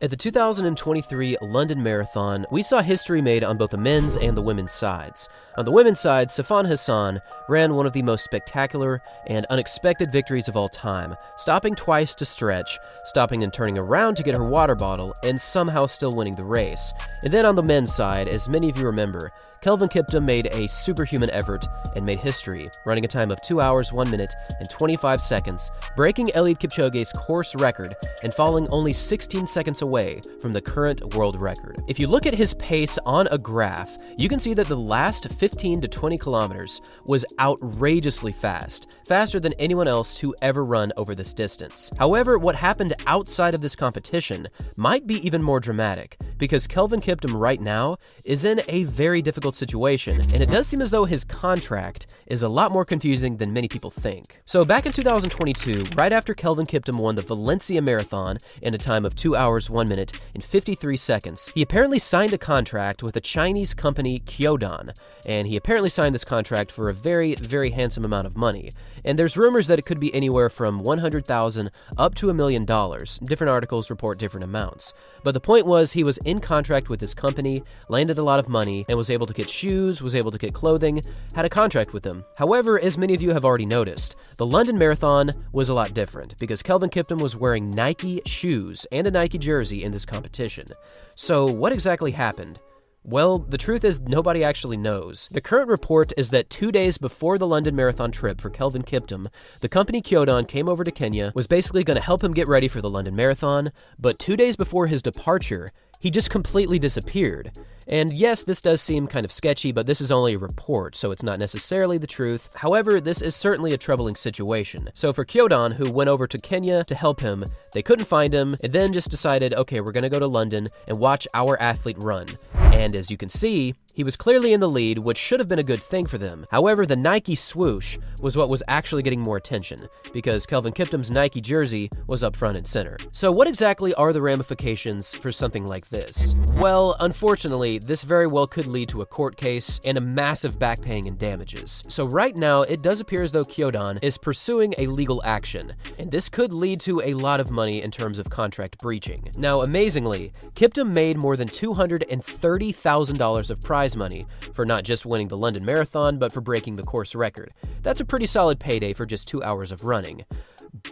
At the 2023 London Marathon, we saw history made on both the men's and the women's sides. On the women's side, Sifan Hassan ran one of the most spectacular and unexpected victories of all time, stopping twice to stretch, stopping and turning around to get her water bottle, and somehow still winning the race. And then on the men's side, as many of you remember, Kelvin Kiptum made a superhuman effort and made history, running a time of 2 hours, 1 minute, and 25 seconds, breaking Eliud Kipchoge's course record and falling only 16 seconds away from the current world record. If you look at his pace on a graph, you can see that the last 15 to 20 kilometers was outrageously fast, faster than anyone else to ever run over this distance. However, what happened outside of this competition might be even more dramatic, because Kelvin Kiptum right now is in a very difficult situation, and it does seem as though his contract is a lot more confusing than many people think. So back in 2022, right after Kelvin Kiptum won the Valencia Marathon in a time of 2 hours, 1 minute, and 53 seconds, he apparently signed a contract with a Chinese company, Kiptum, and he apparently signed this contract for a very, very handsome amount of money. And there's rumors that it could be anywhere from $100,000 up to $1 million. Different articles report different amounts. But the point was, he was in contract with this company, landed a lot of money, and was able to get shoes, was able to get clothing, had a contract with them. However, as many of you have already noticed, the London Marathon was a lot different, because Kelvin Kiptum was wearing Nike shoes and a Nike jersey in this competition. So what exactly happened? Well, the truth is nobody actually knows. The current report is that 2 days before the London Marathon trip for Kelvin Kiptum, the company Kiptum came over to Kenya, was basically going to help him get ready for the London Marathon, but 2 days before his departure, he just completely disappeared. And yes, this does seem kind of sketchy, but this is only a report, so it's not necessarily the truth. However, this is certainly a troubling situation. So for Kiptum, who went over to Kenya to help him, they couldn't find him, and then just decided, okay, we're gonna go to London and watch our athlete run. And as you can see, he was clearly in the lead, which should have been a good thing for them. However, the Nike swoosh was what was actually getting more attention, because Kelvin Kiptum's Nike jersey was up front and center. So what exactly are the ramifications for something like this? Well, unfortunately, this very well could lead to a court case and a massive back paying and damages. So right now, it does appear as though Kiptum is pursuing a legal action, and this could lead to a lot of money in terms of contract breaching. Now, amazingly, Kiptum made more than $230,000 of prize money for not just winning the London Marathon, but for breaking the course record. That's a pretty solid payday for just 2 hours of running.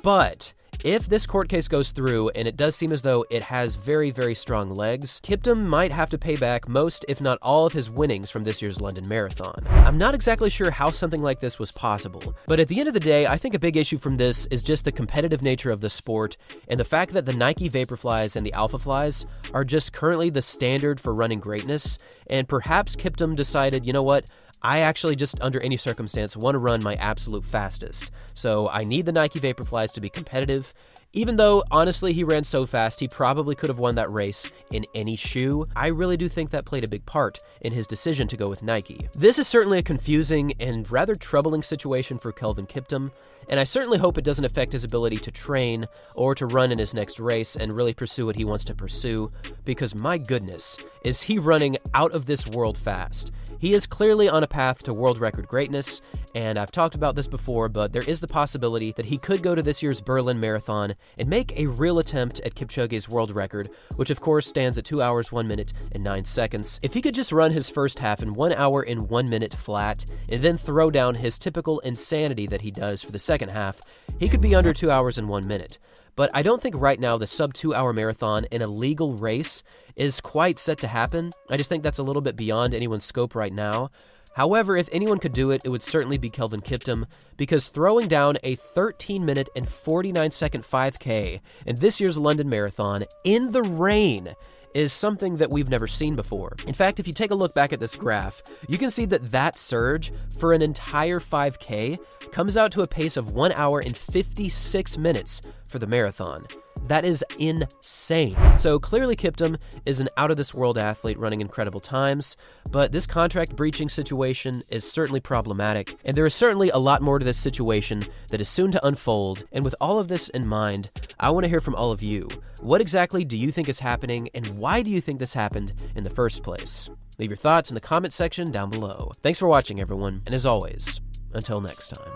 But if this court case goes through, and it does seem as though it has very, very strong legs, Kiptum might have to pay back most, if not all, of his winnings from this year's London Marathon. I'm not exactly sure how something like this was possible, but at the end of the day, I think a big issue from this is just the competitive nature of the sport, and the fact that the Nike Vaporflies and the Alpha Flies are just currently the standard for running greatness, and perhaps Kiptum decided, you know what, I actually just, under any circumstance, want to run my absolute fastest. So I need the Nike Vaporflies to be competitive. Even though, honestly, he ran so fast, he probably could have won that race in any shoe. I really do think that played a big part in his decision to go with Nike. This is certainly a confusing and rather troubling situation for Kelvin Kiptum, and I certainly hope it doesn't affect his ability to train or to run in his next race and really pursue what he wants to pursue, because my goodness, is he running out of this world fast. He is clearly on a path to world record greatness, and I've talked about this before, but there is the possibility that he could go to this year's Berlin Marathon and make a real attempt at Kipchoge's world record, which of course stands at 2 hours, 1 minute, and 9 seconds. If he could just run his first half in 1 hour and 1 minute flat, and then throw down his typical insanity that he does for the second half, he could be under 2 hours and 1 minute. But I don't think right now the sub 2 hour marathon in a legal race is quite set to happen. I just think that's a little bit beyond anyone's scope right now. However, if anyone could do it, it would certainly be Kelvin Kiptum, because throwing down a 13-minute and 49-second 5K in this year's London Marathon in the rain is something that we've never seen before. In fact, if you take a look back at this graph, you can see that that surge for an entire 5K comes out to a pace of 1 hour and 56 minutes for the marathon. That is insane. So clearly Kiptum is an out-of-this-world athlete running incredible times, but this contract breaching situation is certainly problematic, and there is certainly a lot more to this situation that is soon to unfold. And with all of this in mind, I want to hear from all of you. What exactly do you think is happening, and why do you think this happened in the first place? Leave your thoughts in the comment section down below. Thanks for watching, everyone, and as always, until next time.